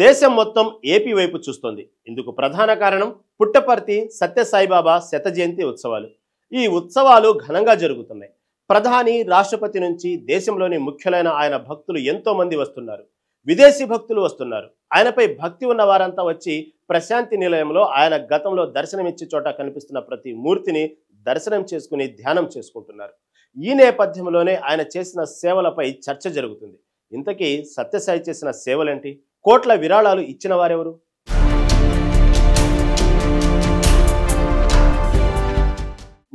దేశం మొత్తం ఏపీ వైపు చూస్తోంది. ఇందుకు ప్రధాన కారణం పుట్టపర్తి సత్యసాయిబాబా శత జయంతి ఉత్సవాలు. ఈ ఉత్సవాలు ఘనంగా జరుగుతున్నాయి. ప్రధాని, రాష్ట్రపతి నుంచి దేశంలోని ముఖ్యులైన ఆయన భక్తులు ఎంతో మంది వస్తున్నారు. విదేశీ భక్తులు వస్తున్నారు. ఆయనపై భక్తి ఉన్న వారంతా వచ్చి ప్రశాంతి నిలయంలో ఆయన గతంలో దర్శనమిచ్చే చోట కనిపిస్తున్న ప్రతి మూర్తిని దర్శనం చేసుకుని ధ్యానం చేసుకుంటున్నారు. ఈ నేపథ్యంలోనే ఆయన చేసిన సేవలపై చర్చ జరుగుతుంది. ఇంతకీ సత్యసాయి చేసిన సేవలేంటి? కోట్ల విరాళాలు ఇచ్చిన వారెవరు?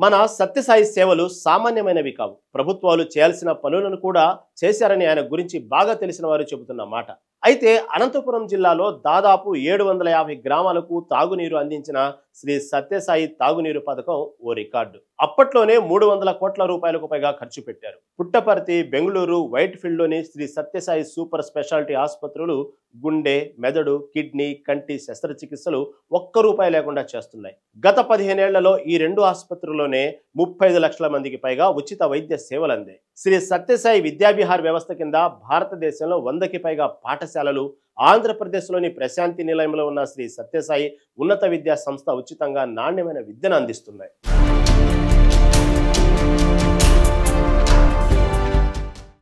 మన సత్యసాయి సేవలు సామాన్యమైనవి కావు. ప్రభుత్వాలు చేయాల్సిన పనులను కూడా చేశారని ఆయన గురించి బాగా తెలిసిన వారు చెబుతున్న మాట. అయితే అనంతపురం జిల్లాలో దాదాపు 750 గ్రామాలకు తాగునీరు అందించిన శ్రీ సత్యసాయి తాగునీరు పథకం ఓ రికార్డు. అప్పట్లోనే 300 కోట్ల రూపాయలకు పైగా ఖర్చు పెట్టారు. పుట్టపర్తి, బెంగళూరు, వైట్ ఫీల్డ్ లోని శ్రీ సత్యసాయి సూపర్ స్పెషాలిటీ ఆసుపత్రులు గుండె, మెదడు, కిడ్నీ, కంటి శస్త్రచికిత్సలు ఒక్క రూపాయి లేకుండా చేస్తున్నాయి. గత 15 ఏళ్లలో ఈ రెండు ఆసుపత్రుల్లోనే 35 లక్షల మందికి పైగా ఉచిత వైద్య సేవలు అందాయి. శ్రీ సత్యసాయి విద్యావిహార్ వ్యవస్థ కింద భారతదేశంలో 100కి పైగా పాఠశాలలు, ఆంధ్రప్రదేశ్లోని ప్రశాంతి నిలయంలో ఉన్న శ్రీ సత్యసాయి ఉన్నత విద్యా సంస్థ ఉచితంగా నాణ్యమైన విద్యను అందిస్తున్నాయి.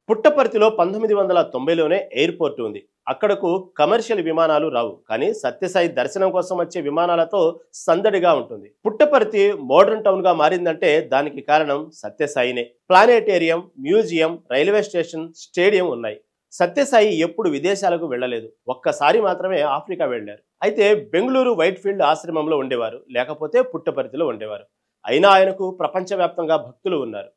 పుట్టపర్తిలో 1990లోనే ఎయిర్పోర్ట్ ఉంది. అక్కడకు కమర్షియల్ విమానాలు రావు, కానీ సత్యసాయి దర్శనం కోసం వచ్చే విమానాలతో సందడిగా ఉంటుంది. పుట్టపర్తి మోడర్న్ టౌన్ గా మారిందంటే దానికి కారణం సత్యసాయినే. ప్లానేటేరియం, మ్యూజియం, రైల్వే స్టేషన్, స్టేడియం ఉన్నాయి. సత్యసాయి ఎప్పుడు విదేశాలకు వెళ్ళలేదు. ఒక్కసారి మాత్రమే ఆఫ్రికా వెళ్లారు. అయితే బెంగళూరు వైట్ ఫీల్డ్ ఆశ్రమంలో ఉండేవారు, లేకపోతే పుట్టపర్తిలో ఉండేవారు. అయినా ఆయనకు ప్రపంచవ్యాప్తంగా భక్తులు ఉన్నారు.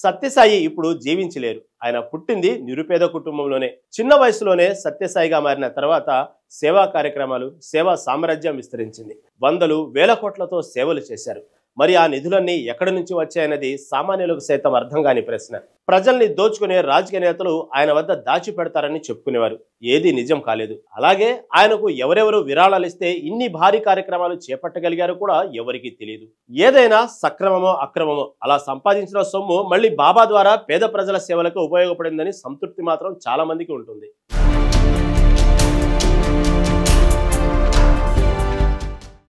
సత్యసాయి ఇప్పుడు జీవించలేరు. ఆయన పుట్టింది నిరుపేద కుటుంబంలోనే. చిన్న వయసులోనే సత్యసాయిగా మారిన తర్వాత సేవా కార్యక్రమాలు, సేవా సామ్రాజ్యం విస్తరించింది. వందలు, వేల కోట్లతో సేవలు చేశారు. మరి ఆ నిధులన్నీ ఎక్కడి నుంచి వచ్చాయన్నది సామాన్యులకు సైతం అర్థం కాని ప్రశ్న. ప్రజల్ని దోచుకునే రాజకీయ నేతలు ఆయన వద్ద దాచి పెడతారని చెప్పుకునేవారు. ఏది నిజం కాలేదు. అలాగే ఆయనకు ఎవరెవరు విరాళాలు ఇస్తే ఇన్ని భారీ కార్యక్రమాలు చేపట్టగలిగారో కూడా ఎవరికీ తెలియదు. ఏదైనా సక్రమమో అక్రమమో అలా సంపాదించిన సొమ్ము మళ్ళీ బాబా ద్వారా పేద ప్రజల సేవలకు ఉపయోగపడిందని సంతృప్తి మాత్రం చాలా మందికి ఉంటుంది.